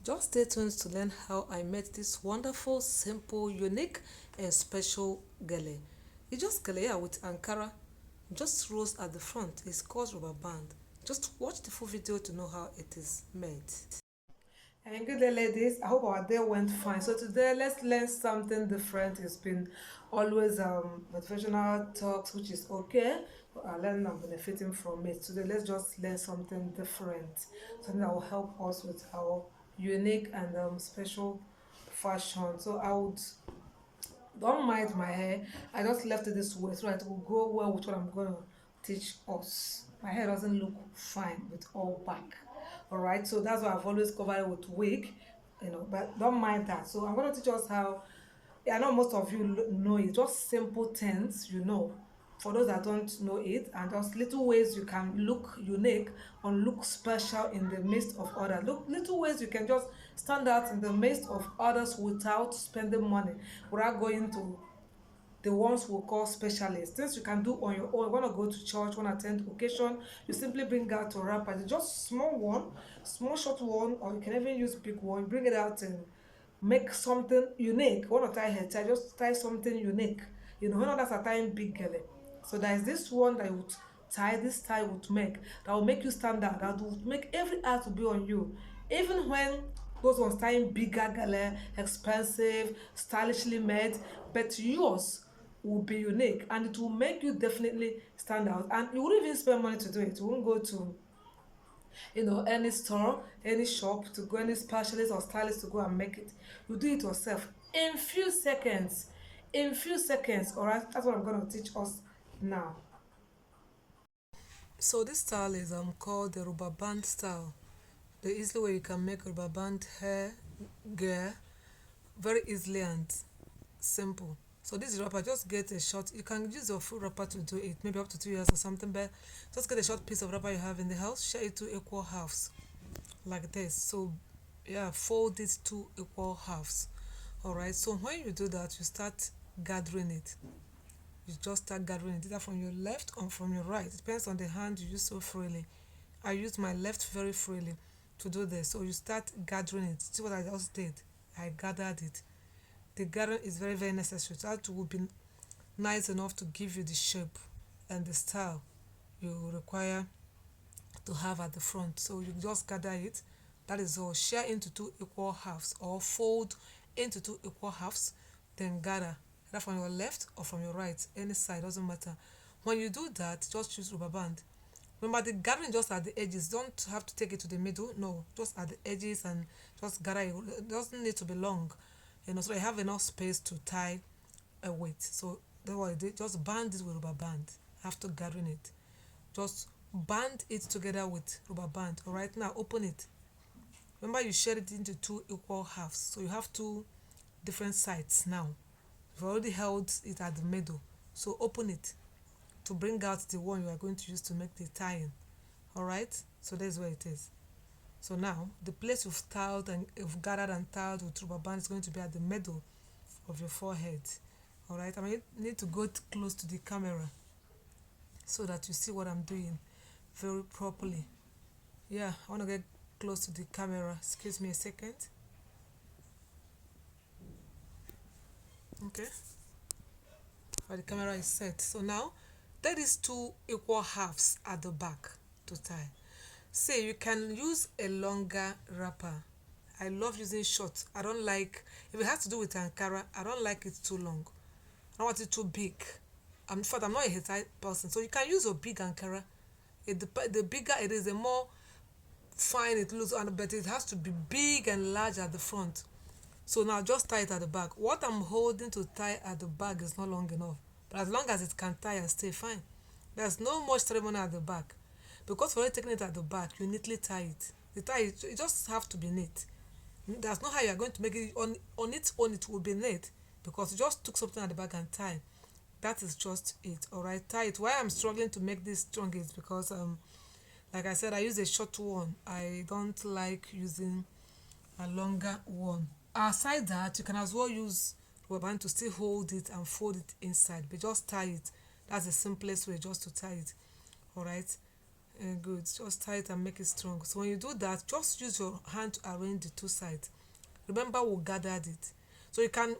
Just stay tuned to learn how I made this wonderful, simple, unique, and special gele. It's just gele with ankara, just rose at the front. It's called rubber band. Just watch the full video to know how it is made. And good day, ladies. I hope our day went fine. So today, let's learn something different. It's been always motivational talks, which is okay. But I learn I'm benefiting from it. Today, let's just learn something different, something that will help us with our unique and special fashion. So I would don't mind my hair. I just left it this way so that it will go well with what I'm going to teach us. My hair doesn't look fine with all back. All right, so that's why I've always covered it with wig, but don't mind that. So I'm going to teach us how. Yeah, I know most of you know it. Just simple things, for those that don't know it, and just little ways you can look unique and look special in the midst of others. Look, little ways you can just stand out in the midst of others without spending money, without going to the ones we call specialists. Things you can do on your own. You want to go to church, want to attend occasion, you simply bring out a wrapper. It's just small one, small short one, or you can even use big one. Bring it out and make something unique. Want to tie hair tie, just tie something unique. When others are tying big gele. So there is this one that you would tie, this tie would make, that will make you stand out, that would make every eye to be on you. Even when those ones tying bigger gele, expensive, stylishly made, but yours will be unique and it will make you definitely stand out, and you wouldn't even spend money to do it. You won't go to any store, any shop, to go any specialist or stylist to go and make it. You do it yourself in few seconds. All right, that's what I'm going to teach us now. So this style is called the rubber band style. The easy way you can make rubber band hair gear very easily and simple. So this wrapper, just get a short, you can use your full wrapper to do it, maybe up to 2 years or something, but just get a short piece of wrapper you have in the house, share it to equal halves like this. So yeah, fold it to equal halves. All right, so when you do that, you start gathering it. You just start gathering it either from your left or from your right. It depends on the hand you use so freely. I use my left very freely to do this. So you start gathering it. See what I just did? I gathered it. The gathering is very, very necessary. That will be nice enough to give you the shape and the style you require to have at the front. So you just gather it. That is all. Share into two equal halves or fold into two equal halves, then gather either from your left or from your right, any side, doesn't matter. When you do that, just choose rubber band. Remember, the gathering just at the edges. Don't have to take it to the middle. No, just at the edges and just gather it. It doesn't need to be long, so you have enough space to tie a weight. So that's what I did. Just band it with rubber band after gathering it. Just band it together with rubber band. All right, now open it. Remember, you shared it into two equal halves, so you have two different sides now. You've already held it at the middle, so open it to bring out the one you are going to use to make the tying. All right, so that's where it is. So now the place you've tiled and you've gathered and tiled with rubber band is going to be at the middle of your forehead. All right, I need to go close to the camera so that you see what I'm doing very properly. Yeah, I want to get close to the camera. Excuse me a second. Okay, the camera is set. So now that is two equal halves at the back to tie. Say you can use a longer wrapper. I love using short. I don't like, if it has to do with ankara, I don't like it too long. I don't want it too big. In fact, I'm not a hair tie person, so you can use a big ankara. The bigger it is, the more fine it looks, but it has to be big and large at the front. So now just tie it at the back. What I'm holding to tie at the back is not long enough, but as long as it can tie and stay fine, there's no much ceremony at the back. Because for you taking it at the back, you neatly tie it. The tie, it just have to be neat. There's no how you are going to make it on its own. It will be neat because you just took something at the back and tie. That is just it. All right, tie it. Why I'm struggling to make this strong is because like I said, I use a short one. I don't like using a longer one. Aside that, you can as well use rubber band to still hold it and fold it inside, but just tie it. That's the simplest way, just to tie it. All right, Good. Just tie it and make it strong. So when you do that, just use your hand to arrange the two sides. Remember, we gathered it. So you can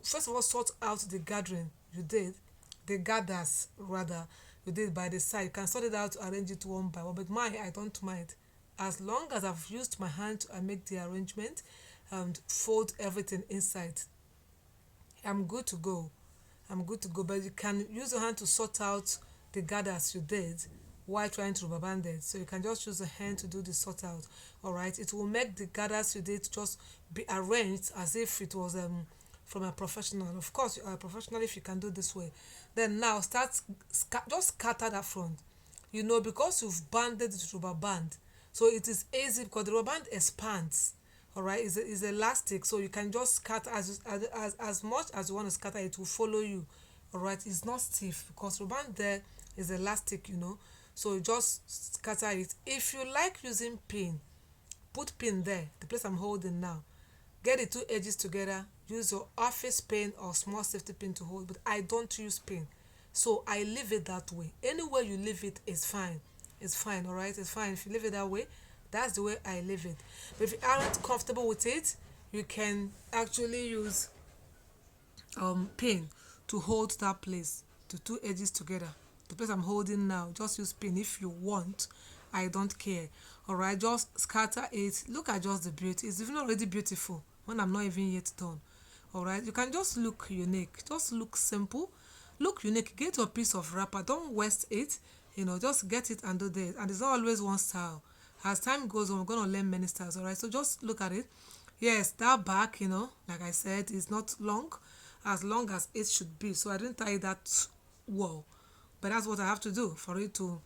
first of all sort out the gathering you did, the gathers rather you did by the side. You can sort it out to arrange it one by one. But mine, I don't mind. As long as I've used my hand to make the arrangement and fold everything inside, I'm good to go. I'm good to go. But you can use your hand to sort out the gathers you did while trying to rubber band it. So you can just use the hand to do the sort out. All right. It will make the gathers you did just be arranged as if it was from a professional. Of course, you are a professional if you can do this way. Then now start just scatter that front. Because you've banded it with rubber band, so it is easy because the rubber band expands. All right, is elastic, so you can just scatter as much as you want to scatter. It will follow you. All right, it's not stiff because rubber band there is elastic. So you just scatter it. If you like using pin, put pin there, the place I'm holding now. Get the two edges together. Use your office pin or small safety pin to hold, but I don't use pin, so I leave it that way. Anywhere you leave it is fine. It's fine. All right, it's fine if you leave it that way. That's the way I leave it. But if you aren't comfortable with it, you can actually use pin to hold that place, the two edges together. The place I'm holding now, just use pin if you want. I don't care. All right, just scatter it. Look at just the beauty. It's even already beautiful when I'm not even yet done. All right, you can just look unique, just look simple, look unique. Get your piece of wrapper, don't waste it. Just get it and do that. And it's not always one style. As time goes on, we're going to learn many styles. All right, so just look at it. Yes, that back, like I said, is not as long as it should be. So I didn't tie that well, but that's what I have to do for it to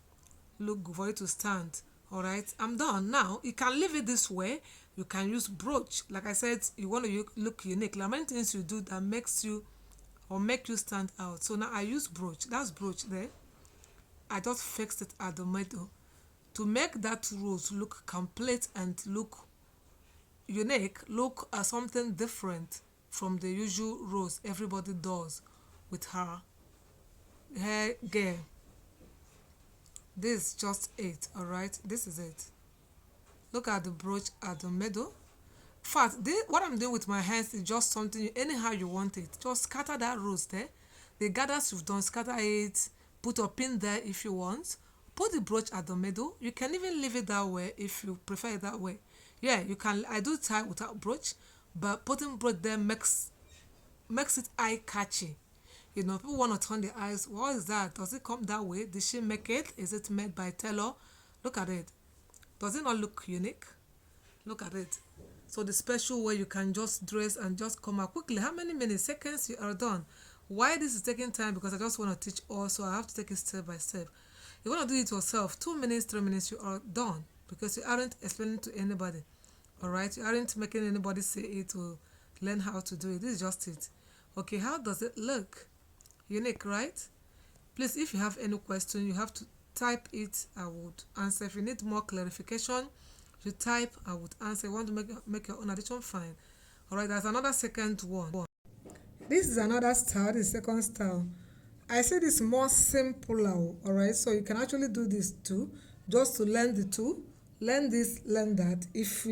look good, for it to stand. All right, I'm done. Now you can leave it this way. You can use brooch. Like I said, you want to look unique. There are many things you do that makes you or make you stand out. So now I use brooch. That's brooch there. I just fixed it at the middle to make that rose look complete and look unique, look something different from the usual rose everybody does with her hair gear. This is just it. All right, this is it. Look at the brooch at the middle. In fact, what I'm doing with my hands is just something anyhow you want it. Just scatter that rose there. The gathers you've done, scatter it. Put a pin there if you want. Put the brooch at the middle. You can even leave it that way if you prefer it that way. Yeah, you can. I do tie without brooch, but putting brooch there makes it eye catchy. People want to turn their eyes. What is that? Does it come that way? Did she make it? Is it made by tailor? Look at it. Does it not look unique? Look at it. So the special way you can just dress and just come out quickly. How many minutes, seconds you are done? Why this is taking time? Because I just want to teach also. I have to take it step by step. You want to do it yourself. 2 minutes, 3 minutes, you are done. Because you aren't explaining to anybody. Alright? You aren't making anybody say it to learn how to do it. This is just it. Okay, how does it look? Unique, right? Please, if you have any question, you have to type it. I would answer. If you need more clarification, you type, I would answer. You want to make your own addition, fine. All right, there's another second one. This is another style, the second style. I say this more simpler. All right, so you can actually do this too, just to learn the two, learn this, learn that. If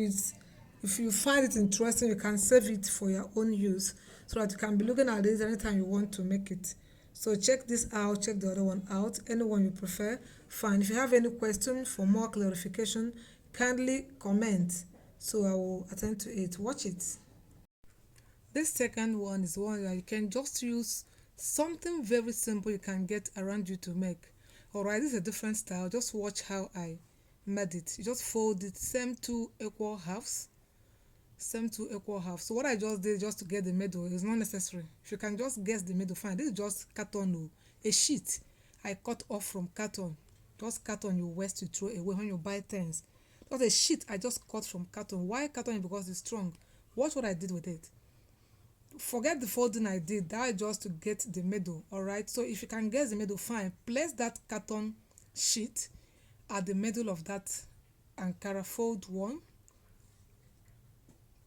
you find it interesting, you can save it for your own use, so that you can be looking at this anytime you want to make it. So check this out, check the other one out, anyone you prefer, fine. If you have any question for more clarification, kindly comment, so I will attend to it. Watch it. This second one is one that you can just use something very simple you can get around you to make. Alright, this is a different style. Just watch how I made it. You just fold it same two equal halves. Same two equal halves. So what I just did just to get the middle is not necessary. If you can just guess the middle, fine. This is just carton, a sheet I cut off from carton. Just carton you waste, you throw away when you buy things. Just a sheet I just cut from carton. Why carton? Because it's strong. Watch what I did with it. Forget the folding I did. That just to get the middle. Alright, so if you can guess the middle, fine. Place that carton sheet at the middle of that ankara. Fold 1.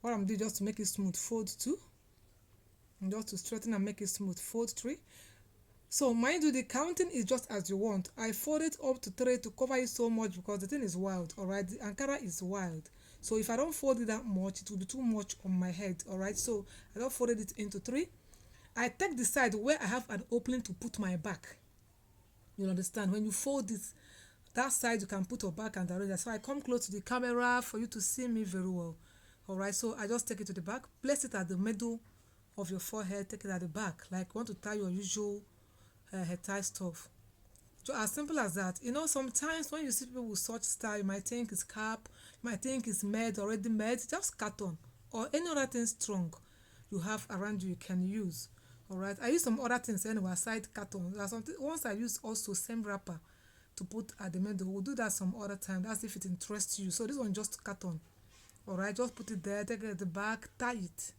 What I'm doing just to make it smooth, fold 2. And just to straighten and make it smooth, fold 3. So mind you, the counting is just as you want. I fold it up to 3 to cover it so much because the thing is wild, alright? The ankara is wild. So if I don't fold it that much, it will be too much on my head, alright? So I don't fold it into 3. I take the side where I have an opening to put my back. You understand? When you fold it, that side you can put your back and arrange. So I come close to the camera for you to see me very well. Alright, so I just take it to the back, place it at the middle of your forehead, take it at the back, like you want to tie your usual hair tie stuff. So as simple as that. You know, sometimes when you see people with such style, you might think it's cap, you might think it's made, already made, just cotton or any other thing strong you have around you can use. Alright, I use some other things anyway aside cotton. There's something once I use also same wrapper to put at the middle. We'll do that some other time. That's if it interests you. So this one just cotton. Alright, just put it there, take it at the back, tie it,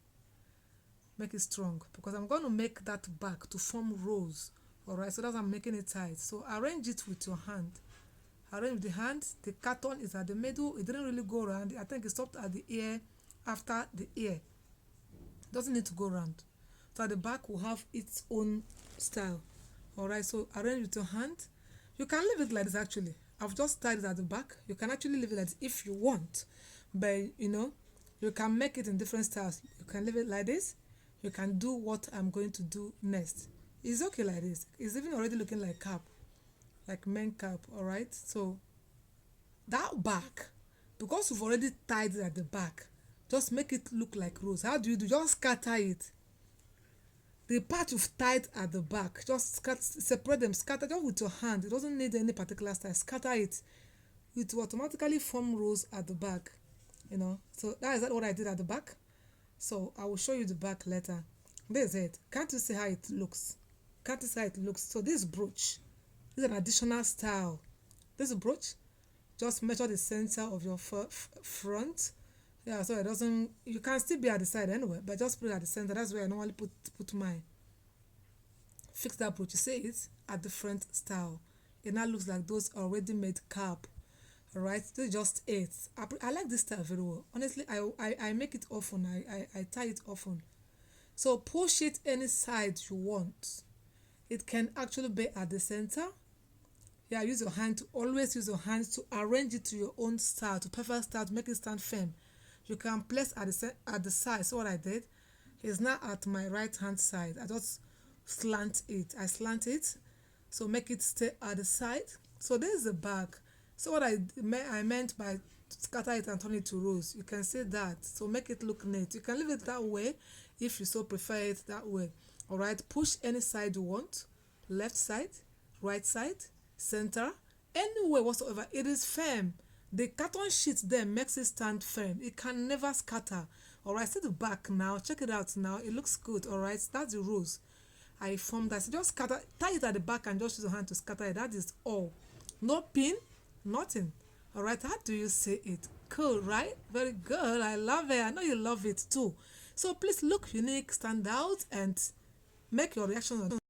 make it strong because I'm going to make that back to form rows. Alright, so that's why I'm making it tight. So arrange it with your hand. Arrange with the hand. The cotton is at the middle. It didn't really go around. I think it stopped at the ear, after the ear. Doesn't need to go around. So at the back will have its own style. Alright, so arrange with your hand. You can leave it like this actually. I've just tied it at the back. You can actually leave it like this if you want. But you know, you can make it in different styles. You can leave it like this. You can do what I'm going to do next. It's okay like this. It's even already looking like cap, like men cap. Alright, so that back, because you've already tied it at the back, just make it look like rose. How do you do? Just scatter it. The part you've tied at the back, just separate them, scatter just with your hand. It doesn't need any particular style. Scatter it. It will automatically form rows at the back. You know, so that is what I did at the back. So I will show you the back later. This is it. Can't you see how it looks? Can't you see how it looks? So this brooch is an additional style. This brooch, just measure the center of your front. Yeah, so it doesn't, you can still be at the side anyway, but just put it at the center. That's where I normally put mine. Fix that brooch. You see it at the front style. It now looks like those already made cap. Alright, this is just it. I like this style very well. Honestly, I make it often. I tie it often. So push it any side you want. It can actually be at the center. Yeah, use your hand to always use your hands to arrange it to your own style, to perfect style, to make it stand firm. You can place at the side. So what I did is now at my right hand side. I just slant it. I slant it, so make it stay at the side. So this is the back. So what I meant by scatter it and turn it to rows, you can see that. So make it look neat. You can leave it that way if you so prefer it that way. Alright, push any side you want, left side, right side, center, anywhere whatsoever. It is firm. The carton sheet there makes it stand firm. It can never scatter. Alright, see the back now. Check it out now. It looks good. Alright, that's the rows. I formed that. So just scatter, tie it at the back and just use your hand to scatter it. That is all. No pin, nothing. Alright, how do you say it? Cool, right? Very good. I love it. I know you love it too. So please look unique, stand out, and make your reaction